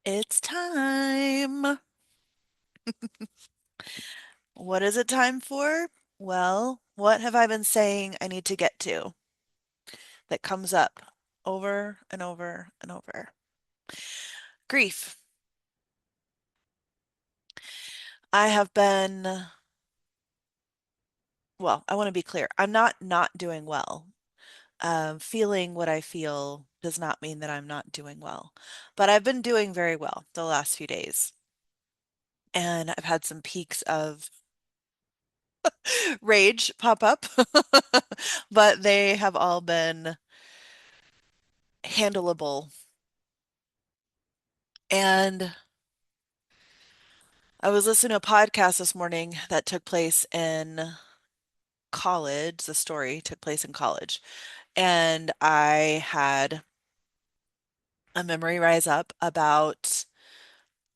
It's time. What is it time for? Well, what have I been saying I need to get to that comes up over and over and over? Grief. I have been, well, I want to be clear. I'm not doing well. Feeling what I feel does not mean that I'm not doing well, but I've been doing very well the last few days. And I've had some peaks of rage pop up, but they have all been handleable. And I was listening to a podcast this morning that took place in college. The story took place in college. And I had a memory rise up about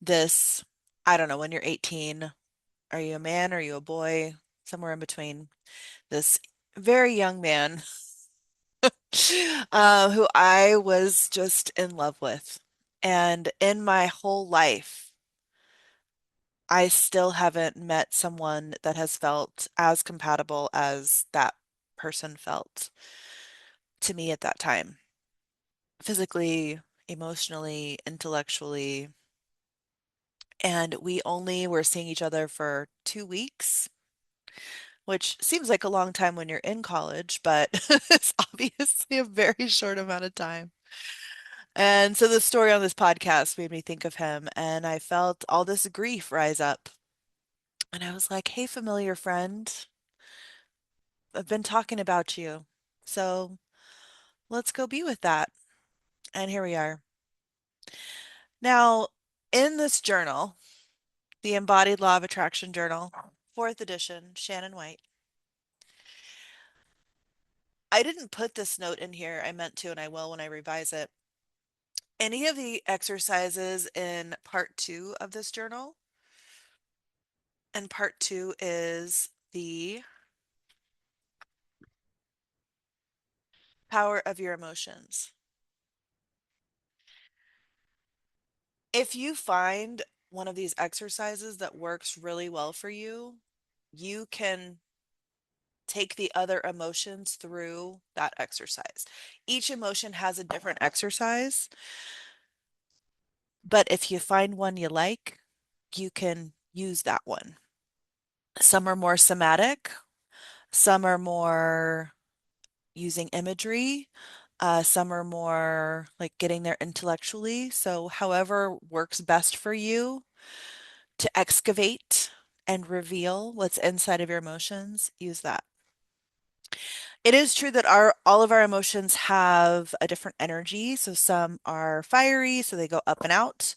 this. I don't know, when you're 18, are you a man? Are you a boy? Somewhere in between. This very young man who I was just in love with. And in my whole life, I still haven't met someone that has felt as compatible as that person felt to me at that time, physically, emotionally, intellectually. And we only were seeing each other for 2 weeks, which seems like a long time when you're in college, but it's obviously a very short amount of time. And so the story on this podcast made me think of him, and I felt all this grief rise up. And I was like, hey, familiar friend, I've been talking about you. So let's go be with that. And here we are. Now, in this journal, the Embodied Law of Attraction journal, fourth edition, Shannon White, I didn't put this note in here. I meant to, and I will when I revise it. Any of the exercises in part two of this journal, and part two is the power of your emotions. If you find one of these exercises that works really well for you, you can take the other emotions through that exercise. Each emotion has a different exercise, but if you find one you like, you can use that one. Some are more somatic, some are more using imagery, some are more like getting there intellectually. So, however works best for you to excavate and reveal what's inside of your emotions, use that. It is true that our all of our emotions have a different energy. So some are fiery, so they go up and out.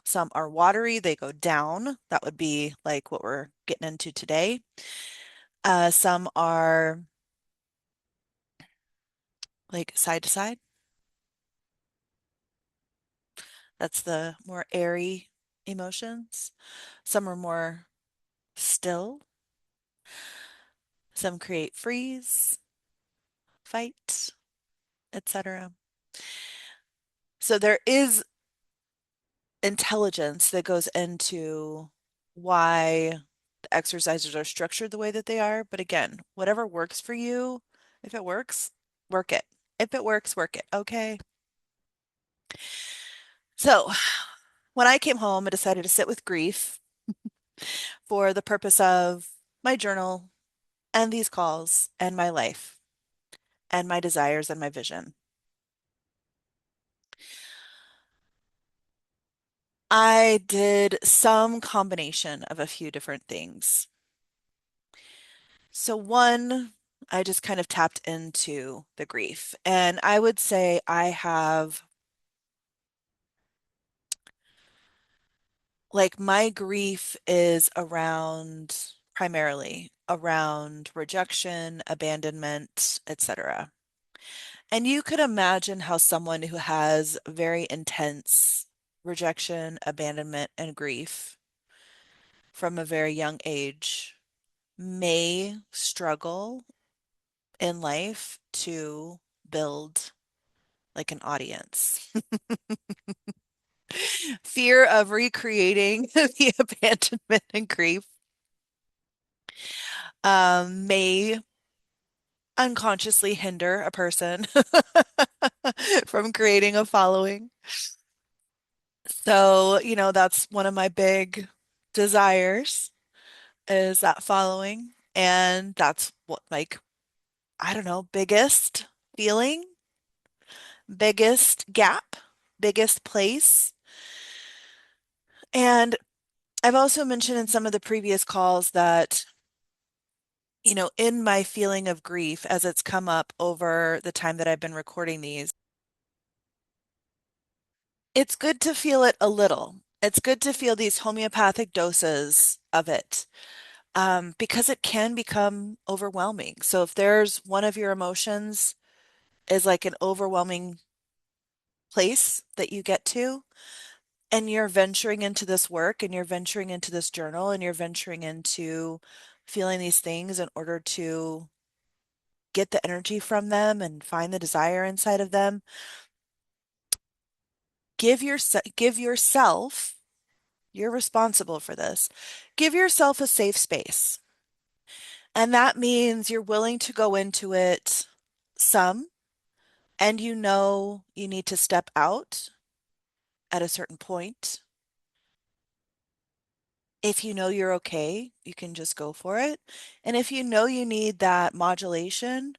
Some are watery, they go down. That would be like what we're getting into today. Some are like side to side. That's the more airy emotions. Some are more still. Some create freeze, fight, etc. So there is intelligence that goes into why the exercises are structured the way that they are. But again, whatever works for you, if it works, work it. If it works, work it. Okay. So when I came home, I decided to sit with grief for the purpose of my journal and these calls and my life and my desires and my vision. I did some combination of a few different things. So one, I just kind of tapped into the grief. And I would say I have like my grief is around primarily around rejection, abandonment, etc. And you could imagine how someone who has very intense rejection, abandonment, and grief from a very young age may struggle in life to build like an audience. Fear of recreating the abandonment and grief may unconsciously hinder a person from creating a following. So, that's one of my big desires is that following. And that's what, like, I don't know, biggest feeling, biggest gap, biggest place. And I've also mentioned in some of the previous calls that, in my feeling of grief as it's come up over the time that I've been recording these, it's good to feel it a little. It's good to feel these homeopathic doses of it, because it can become overwhelming. So if there's one of your emotions is like an overwhelming place that you get to, and you're venturing into this work and you're venturing into this journal and you're venturing into feeling these things in order to get the energy from them and find the desire inside of them, give yourself, you're responsible for this. Give yourself a safe space. And that means you're willing to go into it some, and you need to step out at a certain point. If you know you're okay, you can just go for it. And if you know you need that modulation,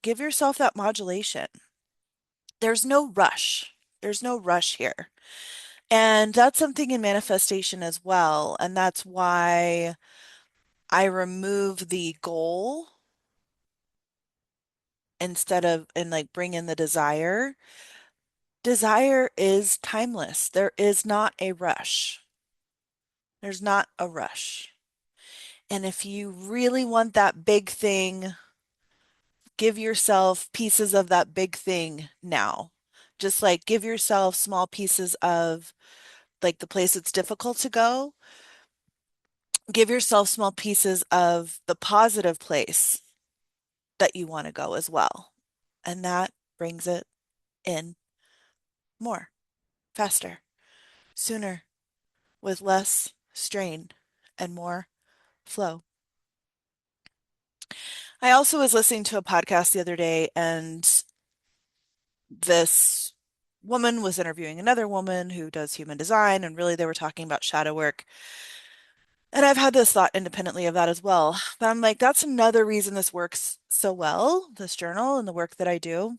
give yourself that modulation. There's no rush. There's no rush here. And that's something in manifestation as well. And that's why I remove the goal instead of, and like bring in the desire. Desire is timeless. There is not a rush. There's not a rush. And if you really want that big thing, give yourself pieces of that big thing now. Just like give yourself small pieces of like the place it's difficult to go. Give yourself small pieces of the positive place that you want to go as well. And that brings it in more, faster, sooner, with less strain and more flow. I also was listening to a podcast the other day, and this woman was interviewing another woman who does human design, and really they were talking about shadow work. And I've had this thought independently of that as well. But I'm like, that's another reason this works so well, this journal and the work that I do,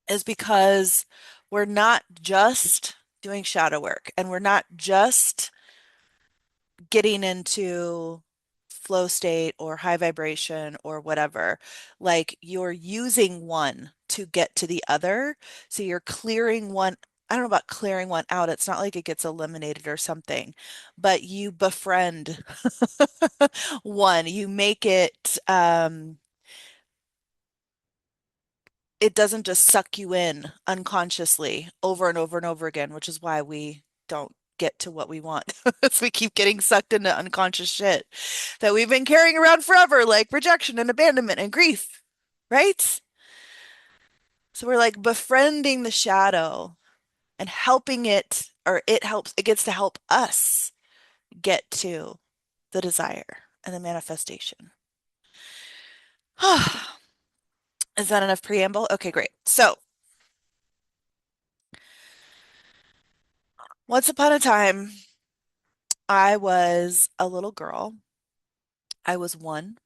is because we're not just doing shadow work and we're not just getting into flow state or high vibration or whatever. Like you're using one to get to the other. So you're clearing one. I don't know about clearing one out. It's not like it gets eliminated or something, but you befriend one. You make it, it doesn't just suck you in unconsciously over and over and over again, which is why we don't get to what we want. So we keep getting sucked into unconscious shit that we've been carrying around forever, like rejection and abandonment and grief, right? So we're like befriending the shadow and helping it, or it gets to help us get to the desire and the manifestation. Is that enough preamble? Okay, great. So, once upon a time, I was a little girl. I was one.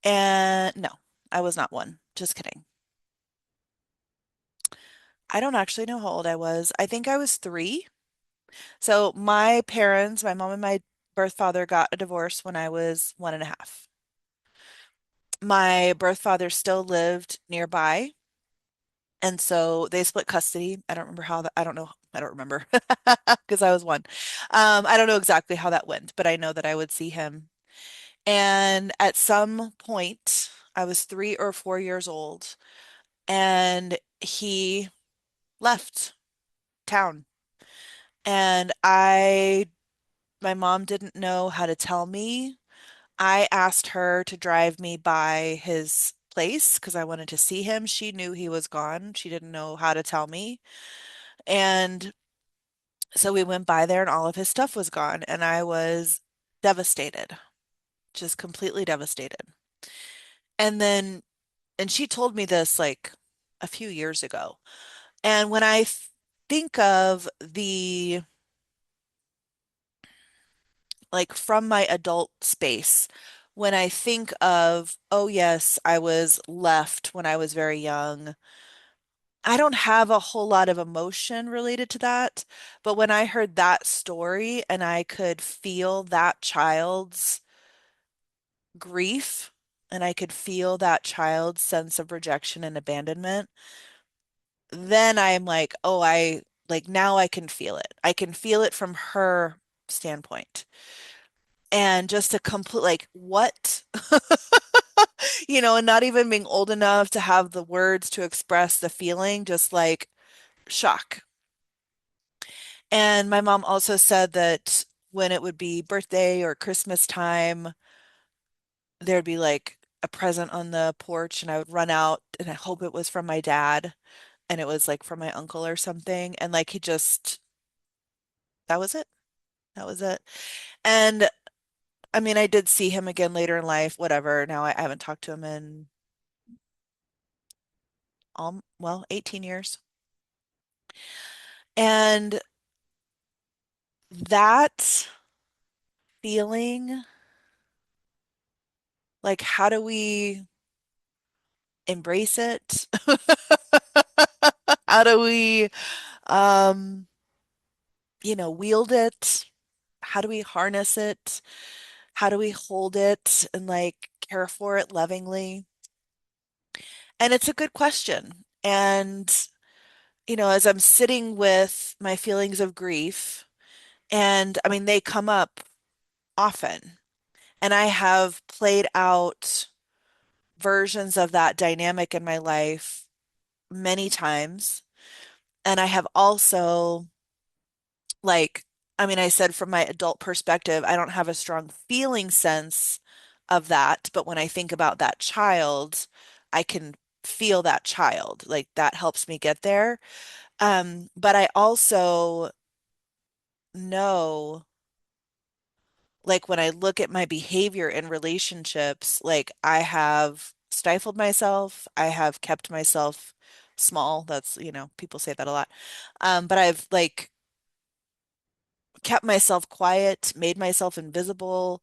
And no, I was not one. Just kidding. I don't actually know how old I was. I think I was 3. So my parents, my mom and my birth father got a divorce when I was 1.5. My birth father still lived nearby. And so they split custody. I don't remember how that, I don't know. I don't remember because I was 1. I don't know exactly how that went, but I know that I would see him. And at some point, I was 3 or 4 years old, and he left town. And my mom didn't know how to tell me. I asked her to drive me by his place because I wanted to see him. She knew he was gone. She didn't know how to tell me. And So we went by there and all of his stuff was gone, and I was devastated, just completely devastated. And then, and she told me this like a few years ago. And when I think of the, like from my adult space, when I think of, oh yes, I was left when I was very young, I don't have a whole lot of emotion related to that. But when I heard that story and I could feel that child's grief and I could feel that child's sense of rejection and abandonment, then I'm like, oh, like now I can feel it. I can feel it from her standpoint. And just a complete, like, what? And not even being old enough to have the words to express the feeling, just like shock. And my mom also said that when it would be birthday or Christmas time, there'd be like a present on the porch, and I would run out and I hope it was from my dad, and it was like from my uncle or something. And like he just, that was it. That was it. And I mean, I did see him again later in life, whatever. Now I haven't talked to him in, well, 18 years. And that feeling, like, how do we embrace it? How do we, um, wield it? How do we harness it? How do we hold it and like care for it lovingly? And it's a good question. And, as I'm sitting with my feelings of grief, and I mean, they come up often, and I have played out versions of that dynamic in my life many times. And I have also, like, I mean, I said from my adult perspective, I don't have a strong feeling sense of that. But when I think about that child, I can feel that child. Like that helps me get there. But I also know, like, when I look at my behavior in relationships, like, I have stifled myself, I have kept myself small. That's, people say that a lot. But I've like kept myself quiet, made myself invisible,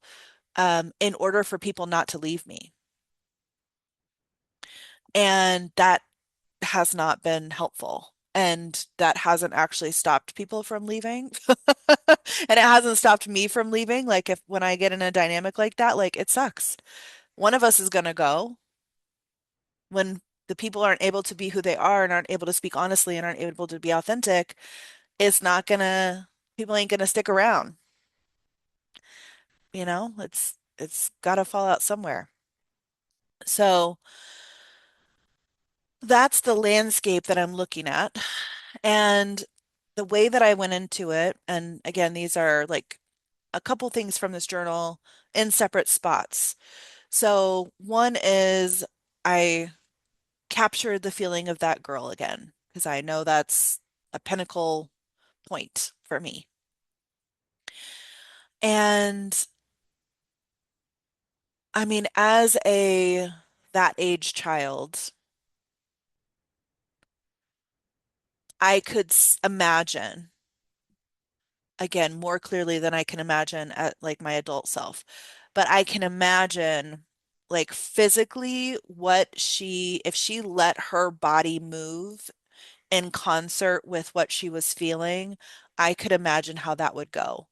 in order for people not to leave me. And that has not been helpful. And that hasn't actually stopped people from leaving. And it hasn't stopped me from leaving. Like, if when I get in a dynamic like that, like, it sucks. One of us is going to go when the people aren't able to be who they are and aren't able to speak honestly and aren't able to be authentic. It's not gonna, people ain't gonna stick around. It's got to fall out somewhere. So that's the landscape that I'm looking at. And the way that I went into it, and again, these are like a couple things from this journal in separate spots. So one is I captured the feeling of that girl again, because I know that's a pinnacle point for me. And I mean, as a that age child, I could imagine again more clearly than I can imagine at like my adult self. But I can imagine like physically what if she let her body move in concert with what she was feeling, I could imagine how that would go.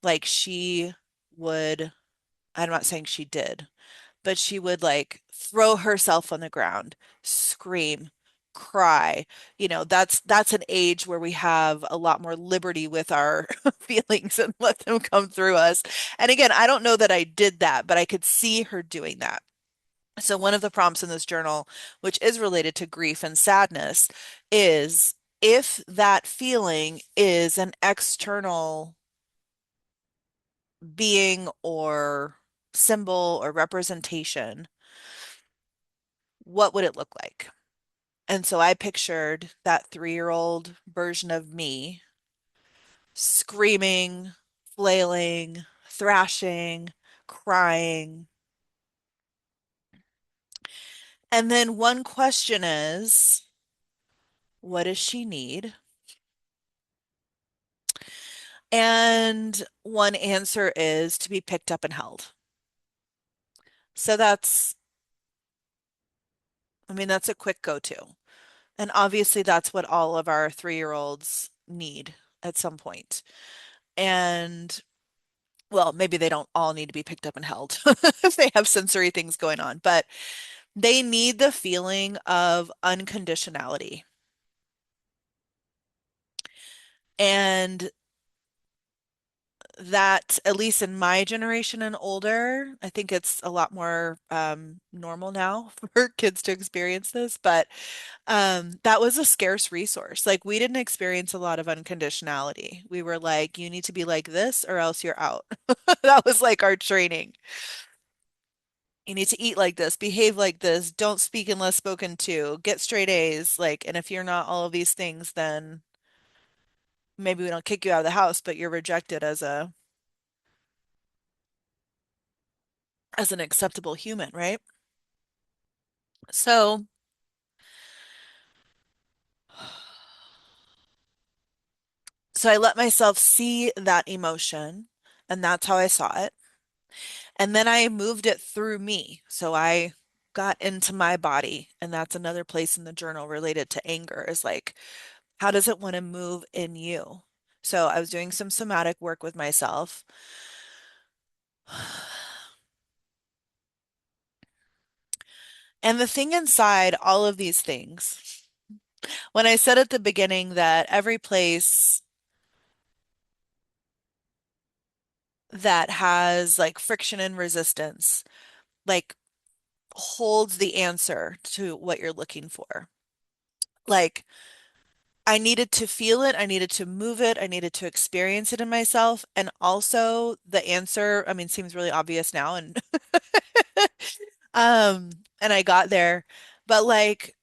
Like she would, I'm not saying she did, but she would like throw herself on the ground, scream, cry. That's an age where we have a lot more liberty with our feelings and let them come through us. And again, I don't know that I did that, but I could see her doing that. So one of the prompts in this journal, which is related to grief and sadness, is if that feeling is an external being or symbol or representation, what would it look like? And so I pictured that 3-year-old version of me screaming, flailing, thrashing, crying. And then one question is, what does she need? And one answer is to be picked up and held. So I mean, that's a quick go-to. And obviously, that's what all of our 3-year-olds need at some point. And well, maybe they don't all need to be picked up and held if they have sensory things going on, but they need the feeling of unconditionality. And that, at least in my generation and older, I think it's a lot more normal now for kids to experience this, but that was a scarce resource. Like, we didn't experience a lot of unconditionality. We were like, you need to be like this or else you're out. That was like our training. You need to eat like this, behave like this, don't speak unless spoken to, get straight A's. Like, and if you're not all of these things, then maybe we don't kick you out of the house, but you're rejected as an acceptable human, right? So, so I let myself see that emotion, and that's how I saw it. And then I moved it through me. So I got into my body, and that's another place in the journal related to anger is like, how does it want to move in you? So I was doing some somatic work with myself. And the thing inside all of these things, when I said at the beginning that every place that has like friction and resistance, like holds the answer to what you're looking for. Like, I needed to feel it, I needed to move it, I needed to experience it in myself. And also the answer, I mean, seems really obvious now and um and I got there. But like,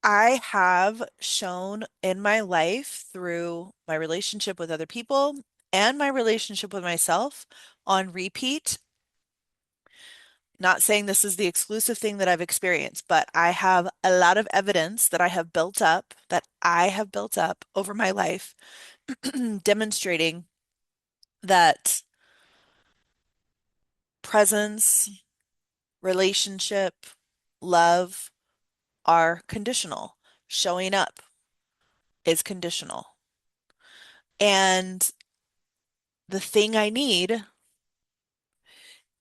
I have shown in my life through my relationship with other people and my relationship with myself on repeat. Not saying this is the exclusive thing that I've experienced, but I have a lot of evidence that I have built up over my life, demonstrating that presence, relationship, love are conditional. Showing up is conditional. And the thing I need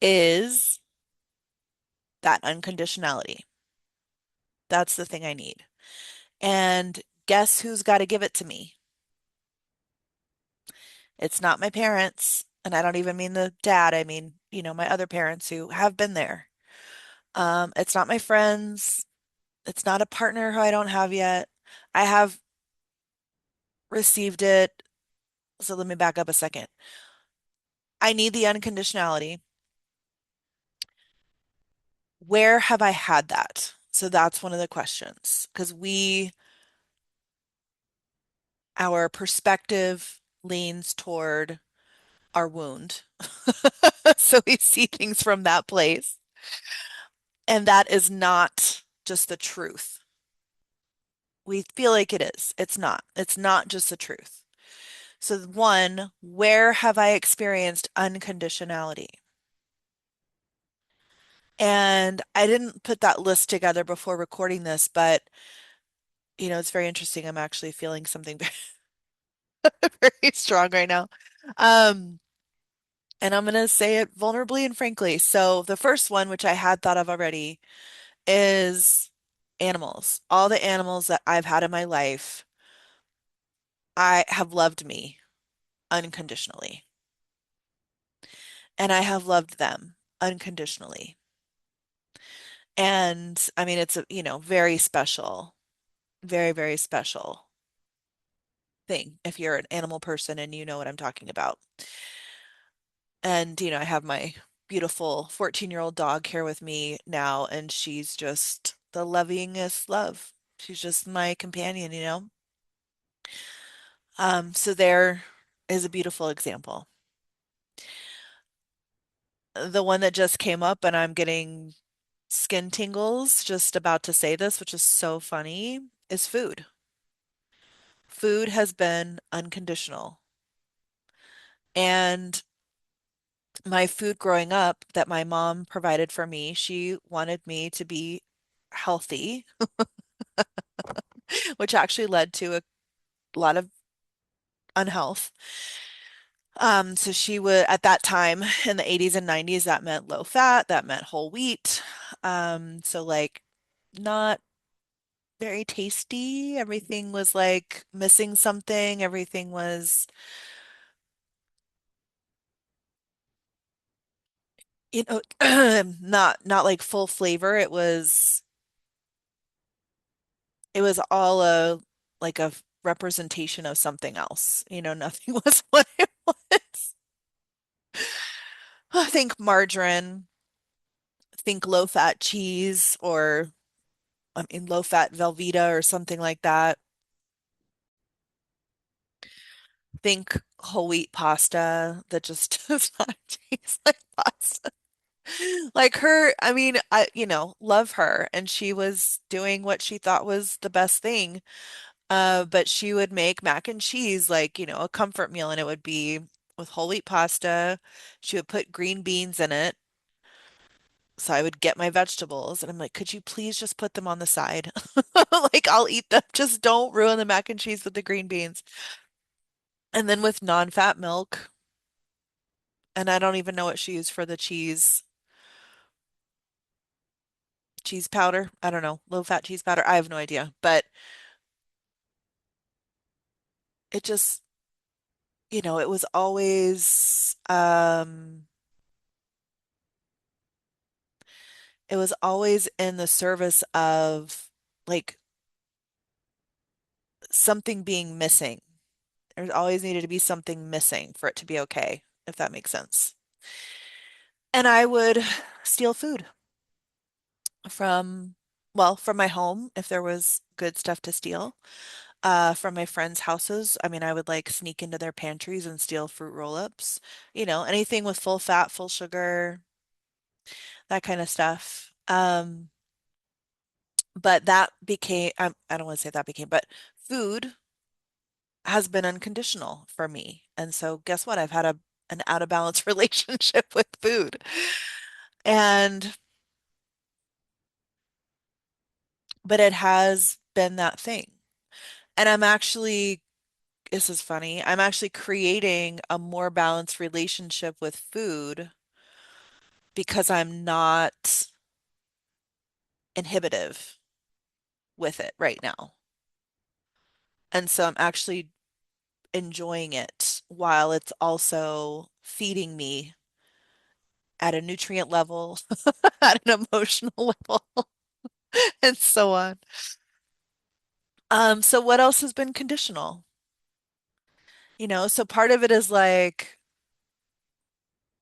is that unconditionality. That's the thing I need. And guess who's got to give it to me? It's not my parents. And I don't even mean the dad. I mean, my other parents who have been there. It's not my friends. It's not a partner who I don't have yet. I have received it. So let me back up a second. I need the unconditionality. Where have I had that? So that's one of the questions. Because our perspective leans toward our wound. So we see things from that place. And that is not just the truth. We feel like it is. It's not. It's not just the truth. So, one, where have I experienced unconditionality? And I didn't put that list together before recording this, but it's very interesting. I'm actually feeling something very strong right now. Um, and I'm going to say it vulnerably and frankly. So, the first one, which I had thought of already, is animals. All the animals that I've had in my life, I have loved me unconditionally, and I have loved them unconditionally. And I mean, it's a, very special, very, very special thing if you're an animal person and you know what I'm talking about. And, I have my beautiful 14-year-old dog here with me now, and she's just the lovingest love. She's just my companion. So there. is a beautiful example. The one that just came up, and I'm getting skin tingles just about to say this, which is so funny, is food. Food has been unconditional. And my food growing up that my mom provided for me, she wanted me to be healthy, which actually led to a lot of unhealth. So she would, at that time in the 80s and 90s, that meant low fat, that meant whole wheat. So like not very tasty. Everything was like missing something. Everything was, you know, not like full flavor. It was all a like a representation of something else. Nothing was what it was. I think margarine, think low fat cheese, or I mean low fat Velveeta or something like that. Think whole wheat pasta that just does not taste like pasta. Like her, I mean, love her, and she was doing what she thought was the best thing. But she would make mac and cheese like, a comfort meal, and it would be with whole wheat pasta. She would put green beans in it. So I would get my vegetables, and I'm like, could you please just put them on the side? Like, I'll eat them. Just don't ruin the mac and cheese with the green beans. And then with non-fat milk, and I don't even know what she used for the cheese powder. I don't know, low-fat cheese powder. I have no idea. But it just, it was always in the service of like something being missing. There's always needed to be something missing for it to be okay, if that makes sense. And I would steal food from, well, from my home if there was good stuff to steal. From my friends' houses. I mean, I would like sneak into their pantries and steal fruit roll-ups. Anything with full fat, full sugar, that kind of stuff. But that became, I don't want to say that became, but food has been unconditional for me. And so guess what? I've had an out of balance relationship with food. And, but it has been that thing. And this is funny, I'm actually creating a more balanced relationship with food because I'm not inhibitive with it right now. And so I'm actually enjoying it while it's also feeding me at a nutrient level, at an emotional level, and so on. So what else has been conditional? So part of it is like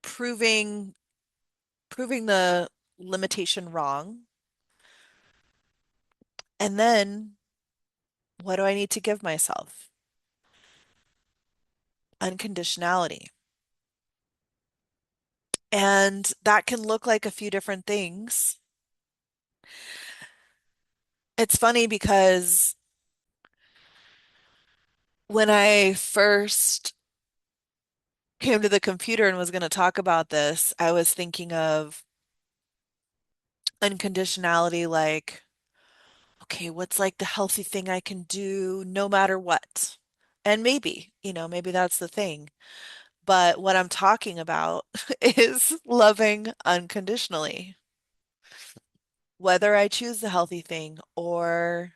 proving proving the limitation wrong. And then what do I need to give myself? Unconditionality. And that can look like a few different things. It's funny because when I first came to the computer and was going to talk about this, I was thinking of unconditionality like, okay, what's like the healthy thing I can do no matter what? And maybe that's the thing. But what I'm talking about is loving unconditionally, whether I choose the healthy thing or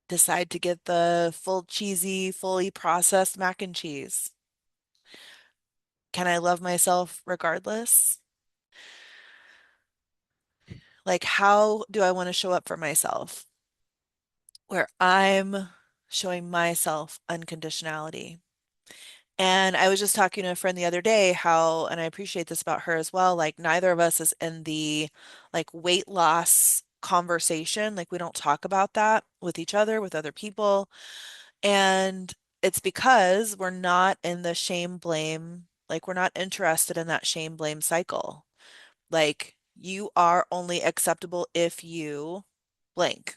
decide to get the full cheesy, fully processed mac and cheese. Can I love myself regardless? Like, how do I want to show up for myself where I'm showing myself unconditionality? And I was just talking to a friend the other day how, and I appreciate this about her as well, like neither of us is in the like weight loss conversation. Like we don't talk about that with each other, with other people. And it's because we're not in the shame blame, like we're not interested in that shame blame cycle. Like you are only acceptable if you blank.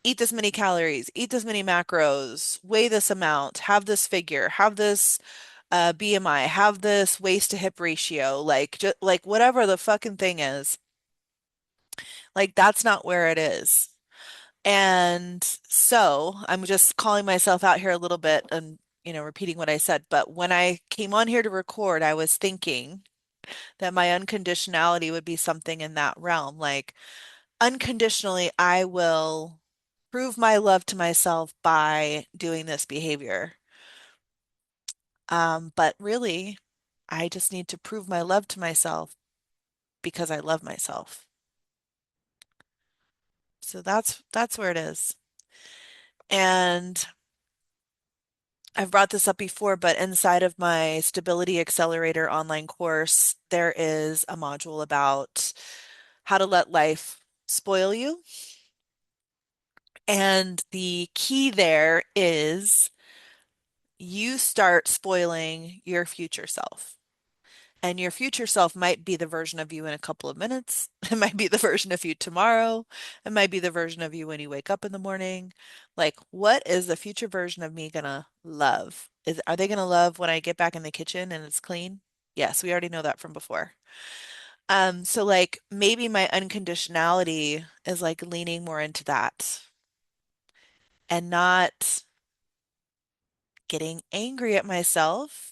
Eat this many calories, eat this many macros, weigh this amount, have this figure, have this BMI, have this waist to hip ratio, like just like whatever the fucking thing is. Like that's not where it is. And so I'm just calling myself out here a little bit and, repeating what I said. But when I came on here to record, I was thinking that my unconditionality would be something in that realm. Like, unconditionally, I will prove my love to myself by doing this behavior. But really, I just need to prove my love to myself because I love myself. So that's where it is. And I've brought this up before, but inside of my Stability Accelerator online course, there is a module about how to let life spoil you. And the key there is you start spoiling your future self. And your future self might be the version of you in a couple of minutes. It might be the version of you tomorrow. It might be the version of you when you wake up in the morning. Like, what is the future version of me gonna love? Are they gonna love when I get back in the kitchen and it's clean? Yes, we already know that from before. So like maybe my unconditionality is like leaning more into that and not getting angry at myself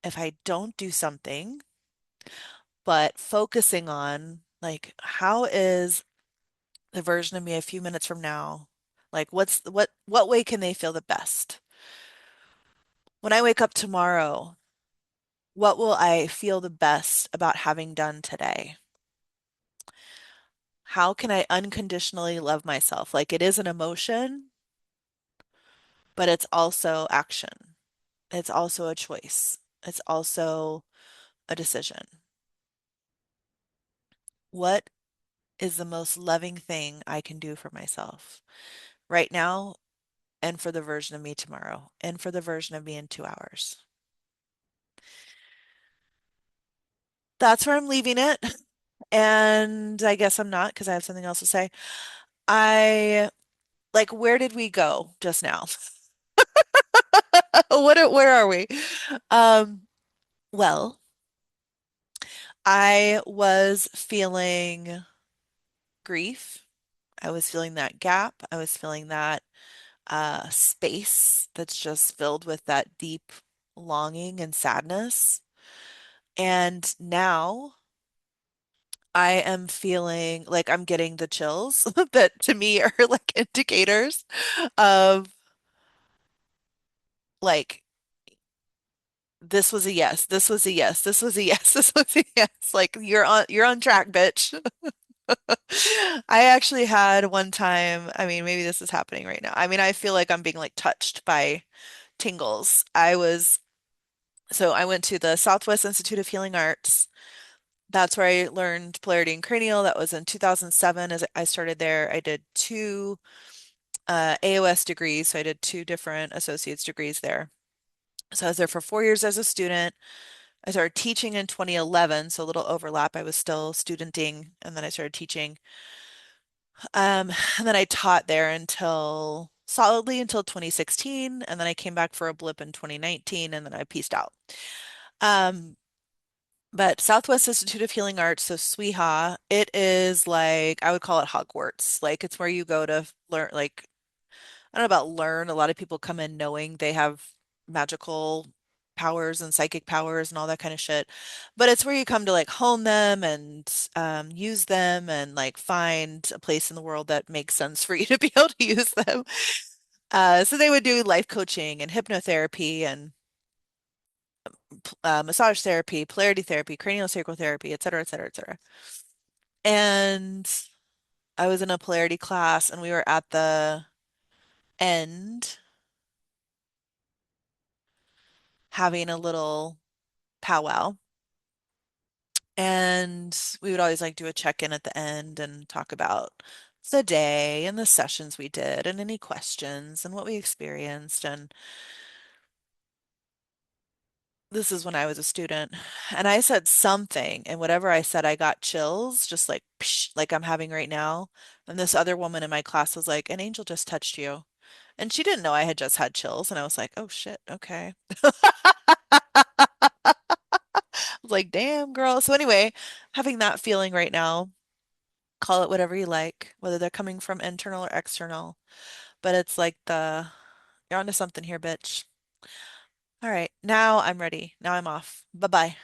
if I don't do something, but focusing on like how is the version of me a few minutes from now? Like what way can they feel the best? When I wake up tomorrow, what will I feel the best about having done today? How can I unconditionally love myself? Like it is an emotion, but it's also action. It's also a choice. It's also a decision. What is the most loving thing I can do for myself right now and for the version of me tomorrow and for the version of me in 2 hours? That's where I'm leaving it. And I guess I'm not because I have something else to say. I like, where did we go just now? Where are we? Um, well, I was feeling grief. I was feeling that gap. I was feeling that space that's just filled with that deep longing and sadness. And now I am feeling like I'm getting the chills that to me are like indicators of like this was a yes, this was a yes, this was a yes, this was a yes. Like you're on track, bitch. I actually had one time, I mean, maybe this is happening right now. I mean, I feel like I'm being like touched by tingles. So I went to the Southwest Institute of Healing Arts. That's where I learned polarity and cranial. That was in 2007 as I started there. I did two AOS degrees, so I did two different associate's degrees there. So I was there for 4 years as a student. I started teaching in 2011, so a little overlap. I was still studenting, and then I started teaching. And then I taught there until solidly until 2016, and then I came back for a blip in 2019, and then I peaced out. Um, but Southwest Institute of Healing Arts, so SWIHA, it is like I would call it Hogwarts. Like it's where you go to learn, like I don't know about learn. A lot of people come in knowing they have magical powers and psychic powers and all that kind of shit. But it's where you come to like hone them and use them and like find a place in the world that makes sense for you to be able to use them. So they would do life coaching and hypnotherapy and massage therapy, polarity therapy, cranial sacral therapy, et cetera, et cetera, et cetera. And I was in a polarity class and we were at the end having a little powwow. And we would always like do a check-in at the end and talk about the day and the sessions we did and any questions and what we experienced. And this is when I was a student. And I said something, and whatever I said, I got chills, just like, psh, like I'm having right now. And this other woman in my class was like, an angel just touched you. And she didn't know I had just had chills. And I was like, oh shit, okay. Like, damn, girl. So, anyway, having that feeling right now, call it whatever you like, whether they're coming from internal or external. But it's like you're onto something here, bitch. All right, now I'm ready. Now I'm off. Bye bye.